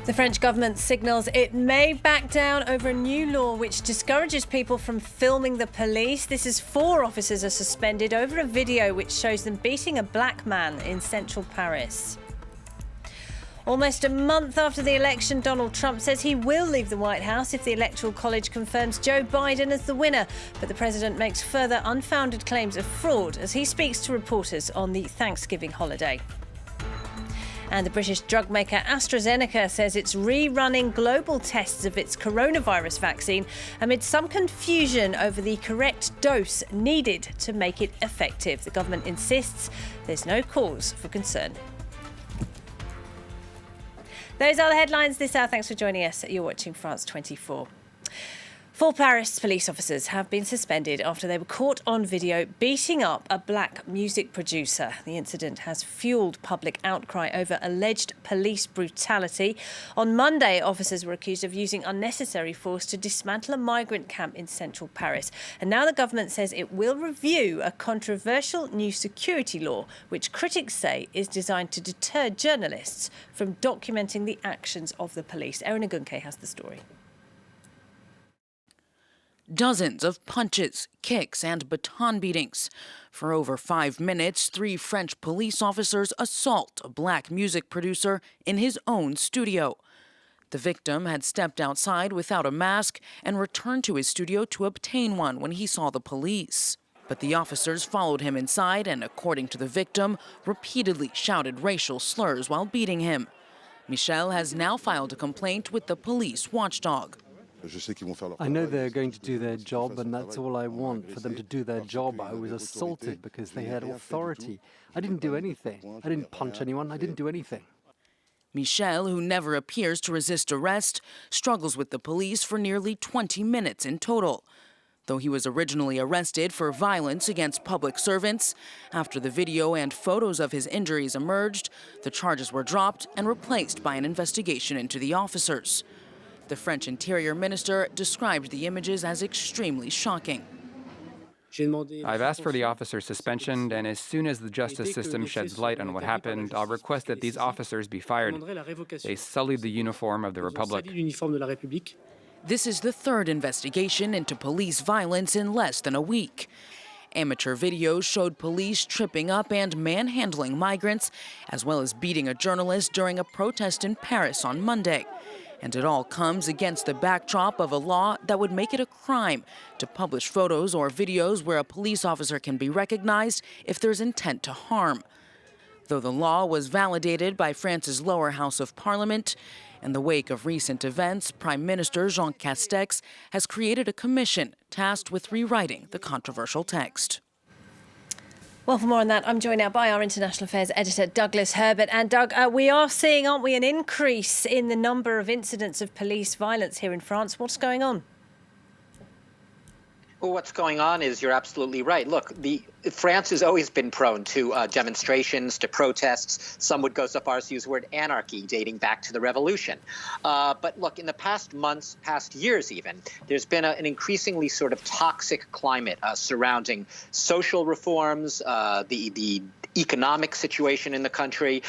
The French government signals it may back down over a new law which discourages people from filming the police. This is 4 officers are suspended over a video which shows them beating a black man in central Paris. Almost a month after the election, Donald Trump says he will leave the White House if the Electoral College confirms Joe Biden as the winner. But the president makes further unfounded claims of fraud as he speaks to reporters on the Thanksgiving holiday. And the British drug maker AstraZeneca says it's rerunning global tests of its coronavirus vaccine amid some confusion over the correct dose needed to make it effective. The government insists there's no cause for concern. Those are the headlines this hour. Thanks for joining us. You're watching France 24. 4 Paris police officers have been suspended after they were caught on video beating up a black music producer. The incident has fuelled public outcry over alleged police brutality. On Monday, officers were accused of using unnecessary force to dismantle a migrant camp in central Paris. And now the government says it will review a controversial new security law, which critics say is designed to deter journalists from documenting the actions of the police. Erin Agunke has the story. Dozens of punches, kicks, and baton beatings. For over 5 minutes, 3 French police officers assault a black music producer in his own studio. The victim had stepped outside without a mask and returned to his studio to obtain one when he saw the police. But the officers followed him inside and, according to the victim, repeatedly shouted racial slurs while beating him. Michel has now filed a complaint with the police watchdog. I know they're going to do their job, and that's all I want, for them to do their job. I was assaulted because they had authority. I didn't do anything. I didn't punch anyone. I didn't do anything. Michel, who never appears to resist arrest, struggles with the police for nearly 20 minutes in total. Though he was originally arrested for violence against public servants, after the video and photos of his injuries emerged, the charges were dropped and replaced by an investigation into the officers. The French Interior Minister described the images as extremely shocking. I've asked for the officer's suspension, and as soon as the justice system sheds light on what happened, I'll request that these officers be fired. They sullied the uniform of the Republic. This is the 3rd investigation into police violence in less than a week. Amateur videos showed police tripping up and manhandling migrants, as well as beating a journalist during a protest in Paris on Monday. And it all comes against the backdrop of a law that would make it a crime to publish photos or videos where a police officer can be recognized if there's intent to harm. Though the law was validated by France's lower house of parliament, in the wake of recent events, Prime Minister Jean Castex has created a commission tasked with rewriting the controversial text. Well, for more on that, I'm joined now by our international affairs editor, Douglas Herbert. And Doug, we are seeing, aren't we, an increase in the number of incidents of police violence here in France. What's going on? Well, what's going on is you're absolutely right. Look, France has always been prone to demonstrations, to protests. Some would go so far as to use the word anarchy, dating back to the revolution. But look, in the past months, past years even, there's been an increasingly sort of toxic climate surrounding social reforms, the economic situation in the country,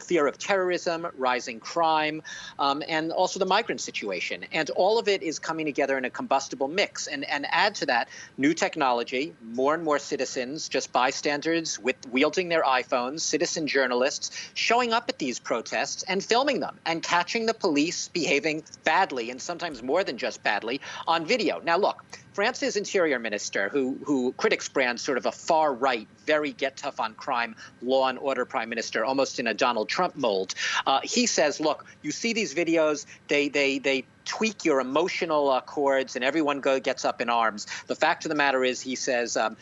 fear of terrorism, rising crime, and also the migrant situation. And all of it is coming together in a combustible mix. And add to that new technology, more and more citizens, just bystanders wielding their iPhones, citizen journalists, showing up at these protests and filming them and catching the police behaving badly, and sometimes more than just badly, on video. Now, look, France's interior minister, who critics brand sort of a far-right, very get-tough-on-crime, law and order prime minister, almost in a Donald Trump mold, he says, look, you see these videos, they tweak your emotional chords, and everyone gets up in arms. The fact of the matter is, he says, a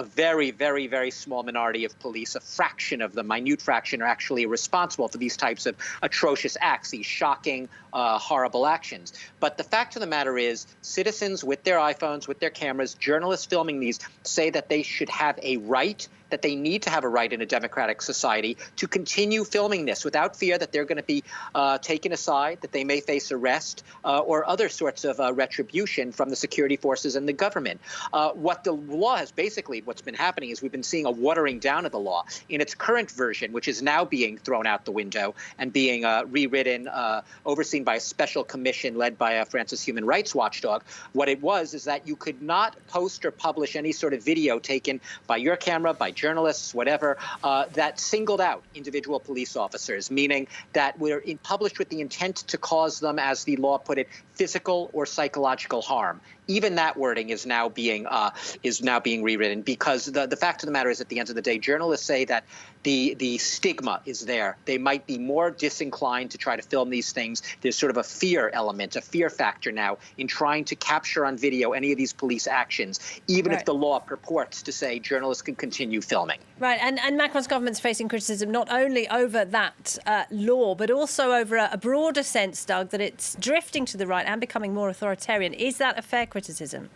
very, very, very small minority of police, a fraction of them, minute fraction, are actually responsible for these types of atrocious acts, these shocking, horrible actions. But the fact of the matter is, citizens with their iPhones, with their cameras, journalists filming these, say that they should have a right that they need to have a right in a democratic society to continue filming this without fear that they're going to be taken aside, that they may face arrest or other sorts of retribution from the security forces and the government. What the law has basically, what's been happening is we've been seeing a watering down of the law in its current version, which is now being thrown out the window and being rewritten, overseen by a special commission led by a France's human rights watchdog. What it was is that you could not post or publish any sort of video taken by your camera, by journalists, whatever, that singled out individual police officers, meaning that were published with the intent to cause them, as the law put it, physical or psychological harm. Even that wording is now being rewritten, because the fact of the matter is, at the end of the day, journalists say that the stigma is there. They might be more disinclined to try to film these things. There's sort of a fear element, a fear factor now in trying to capture on video any of these police actions, even if the law purports to say journalists can continue filming. Right, and Macron's government's facing criticism not only over that law, but also over a broader sense, Doug, that it's drifting to the right and becoming more authoritarian. Is that a fair criticism?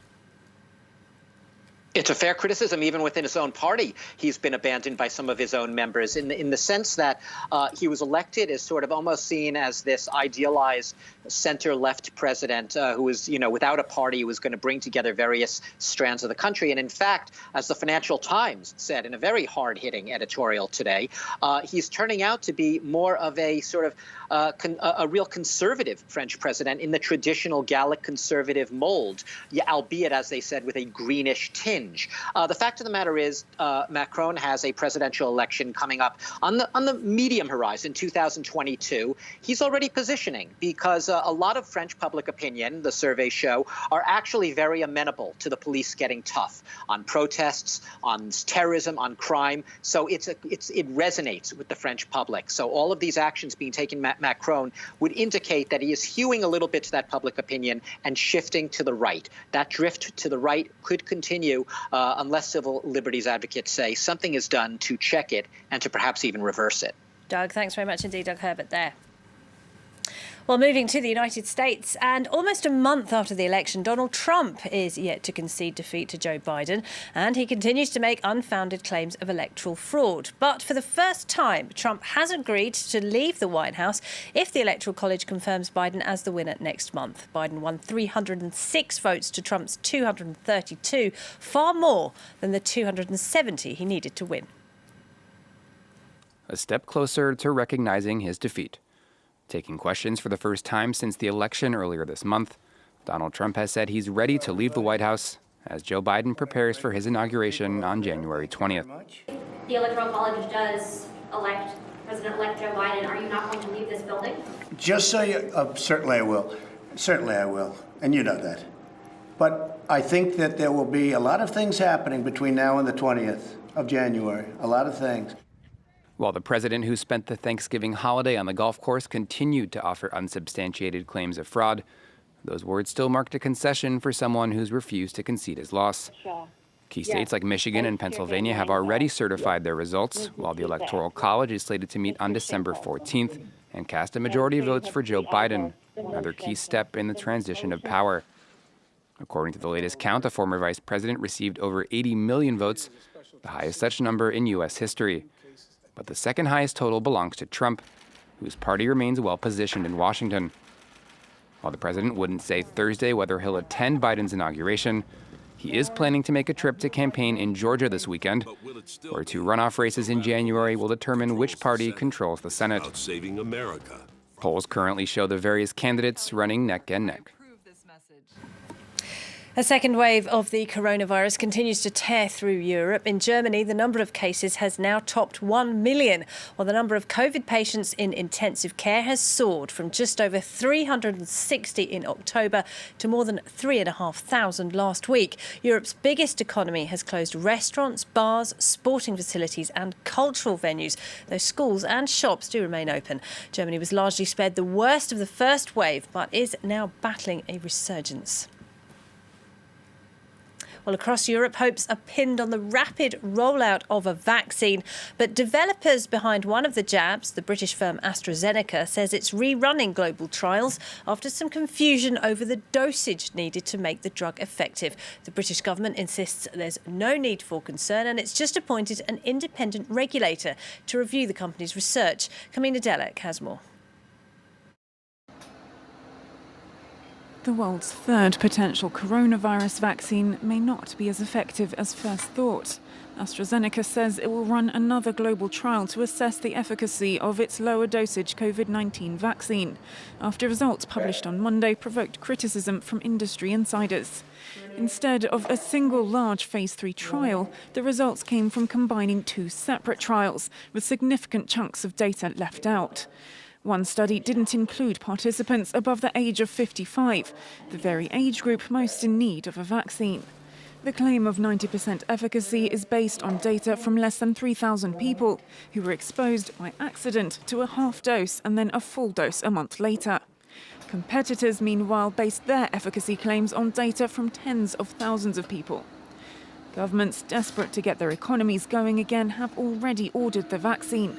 It's a fair criticism. Even within his own party, he's been abandoned by some of his own members in the sense that he was elected as sort of almost seen as this idealized center-left president who was, without a party, who was going to bring together various strands of the country. And in fact, as the Financial Times said in a very hard-hitting editorial today, he's turning out to be more of a sort of a real conservative French president in the traditional Gallic conservative mold, albeit, as they said, with a greenish tinge. The fact of the matter is, Macron has a presidential election coming up on the medium horizon, 2022. He's already positioning because a lot of French public opinion, the surveys show, are actually very amenable to the police getting tough on protests, on terrorism, on crime. So it resonates with the French public. So all of these actions being taken by Macron would indicate that he is hewing a little bit to that public opinion and shifting to the right. That drift to the right could continue unless civil liberties advocates say something is done to check it and to perhaps even reverse it. Doug, thanks very much indeed, Doug Herbert there. Well, moving to the United States, and almost a month after the election, Donald Trump is yet to concede defeat to Joe Biden, and he continues to make unfounded claims of electoral fraud. But for the first time, Trump has agreed to leave the White House if the Electoral College confirms Biden as the winner next month. Biden won 306 votes to Trump's 232, far more than the 270 he needed to win. A step closer to recognizing his defeat. Taking questions for the first time since the election earlier this month, Donald Trump has said he's ready to leave the White House as Joe Biden prepares for his inauguration on January 20th. The Electoral College does elect President-elect Joe Biden. Are you not going to leave this building? Just so you, certainly I will. Certainly I will. And you know that. But I think that there will be a lot of things happening between now and the 20th of January. A lot of things. While the president, who spent the Thanksgiving holiday on the golf course, continued to offer unsubstantiated claims of fraud, those words still marked a concession for someone who's refused to concede his loss. Key states like Michigan and Pennsylvania have already certified their results, while the Electoral College is slated to meet on December 14th and cast a majority of votes for Joe Biden, another key step in the transition of power. According to the latest count, the former vice president received over 80 million votes, the highest such number in U.S. history. But the second highest total belongs to Trump, whose party remains well positioned in Washington. While the president wouldn't say Thursday whether he'll attend Biden's inauguration, he is planning to make a trip to campaign in Georgia this weekend, where two runoff races in January will determine which party controls the Senate. Polls currently show the various candidates running neck and neck. A second wave of the coronavirus continues to tear through Europe. In Germany, the number of cases has now topped 1 million, while the number of COVID patients in intensive care has soared from just over 360 in October to more than 3,500 last week. Europe's biggest economy has closed restaurants, bars, sporting facilities and cultural venues, though schools and shops do remain open. Germany was largely spared the worst of the first wave, but is now battling a resurgence. Well, across Europe, hopes are pinned on the rapid rollout of a vaccine. But developers behind one of the jabs, the British firm AstraZeneca, says it's rerunning global trials after some confusion over the dosage needed to make the drug effective. The British government insists there's no need for concern and it's just appointed an independent regulator to review the company's research. Kamina Delek has more. The world's third potential coronavirus vaccine may not be as effective as first thought. AstraZeneca says it will run another global trial to assess the efficacy of its lower dosage COVID-19 vaccine, after results published on Monday provoked criticism from industry insiders. Instead of a single large phase 3 trial, the results came from combining two separate trials, with significant chunks of data left out. One study didn't include participants above the age of 55, the very age group most in need of a vaccine. The claim of 90% efficacy is based on data from less than 3,000 people who were exposed by accident to a half dose and then a full dose a month later. Competitors, meanwhile, based their efficacy claims on data from tens of thousands of people. Governments desperate to get their economies going again have already ordered the vaccine.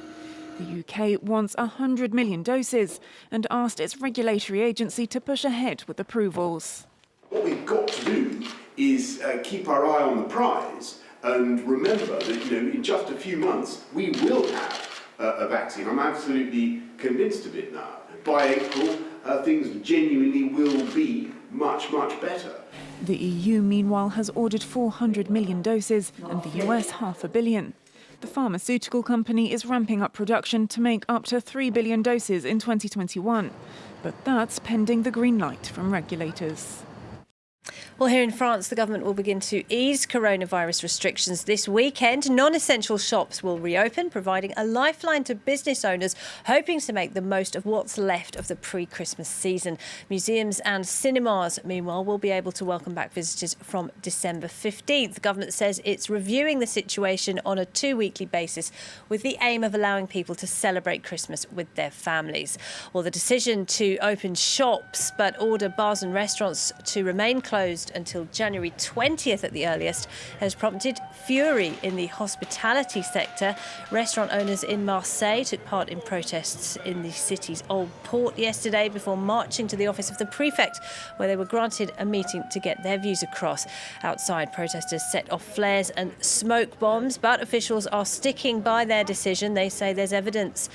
The UK wants 100 million doses and asked its regulatory agency to push ahead with approvals. What we've got to do is keep our eye on the prize and remember that, in just a few months we will have a vaccine. I'm absolutely convinced of it now. By April, things genuinely will be much, much better. The EU, meanwhile, has ordered 400 million doses and the US 500 million. The pharmaceutical company is ramping up production to make up to 3 billion doses in 2021. But that's pending the green light from regulators. Well, here in France, the government will begin to ease coronavirus restrictions this weekend. Non-essential shops will reopen, providing a lifeline to business owners hoping to make the most of what's left of the pre-Christmas season. Museums and cinemas, meanwhile, will be able to welcome back visitors from December 15th. The government says it's reviewing the situation on a 2-weekly basis with the aim of allowing people to celebrate Christmas with their families. Well, the decision to open shops but order bars and restaurants to remain closed until January 20th at the earliest has prompted fury in the hospitality sector. Restaurant owners in Marseille took part in protests in the city's old port yesterday before marching to the office of the prefect, where they were granted a meeting to get their views across. Outside, protesters set off flares and smoke bombs, but officials are sticking by their decision. They say there's evidence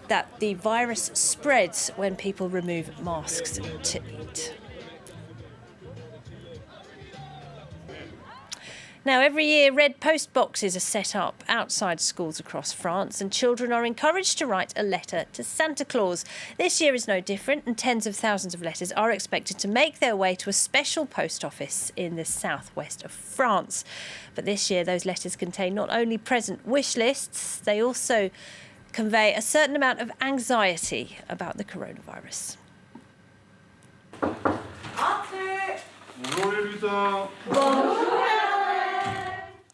that the virus spreads when people remove masks to eat. Now, every year, red post boxes are set up outside schools across France and children are encouraged to write a letter to Santa Claus. This year is no different and tens of thousands of letters are expected to make their way to a special post office in the southwest of France. But this year, those letters contain not only present wish lists, they also convey a certain amount of anxiety about the coronavirus.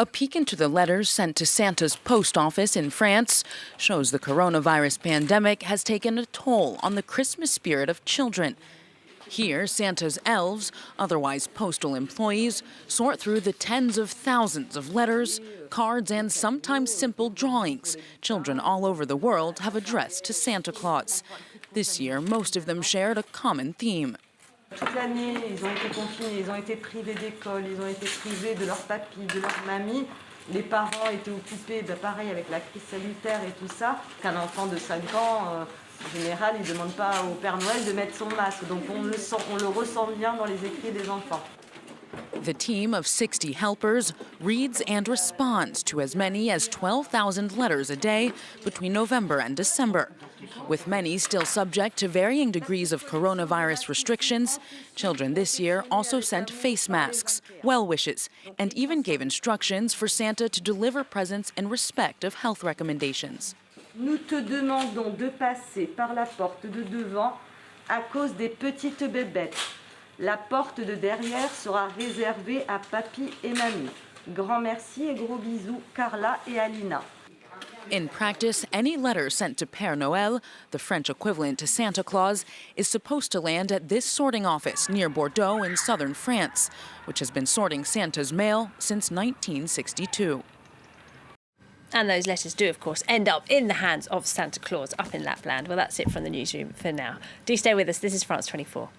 A peek into the letters sent to Santa's post office in France shows the coronavirus pandemic has taken a toll on the Christmas spirit of children. Here, Santa's elves, otherwise postal employees, sort through the tens of thousands of letters, cards, and sometimes simple drawings children all over the world have addressed to Santa Claus. This year, most of them shared a common theme. Toute l'année, ils ont été confinés, ils ont été privés d'école, ils ont été privés de leur papy, de leur mamie. Les parents étaient occupés, pareil, avec la crise sanitaire et tout ça. Qu'un enfant de 5 ans, en général, il ne demande pas au Père Noël de mettre son masque. Donc on le ressent bien dans les écrits des enfants. The team of 60 helpers reads and responds to as many as 12,000 letters a day between November and December. With many still subject to varying degrees of coronavirus restrictions, children this year also sent face masks, well wishes, and even gave instructions for Santa to deliver presents in respect of health recommendations. Nous te demandons de passer par la porte de devant à cause des petites bébêtes. La porte de derrière sera réservée à papy et mamie. Grand merci et gros bisous, Carla et Alina. In practice, any letter sent to Père Noël, the French equivalent to Santa Claus, is supposed to land at this sorting office near Bordeaux in southern France, which has been sorting Santa's mail since 1962. And those letters do, of course, end up in the hands of Santa Claus up in Lapland. Well, that's it from the newsroom for now. Do stay with us. This is France 24.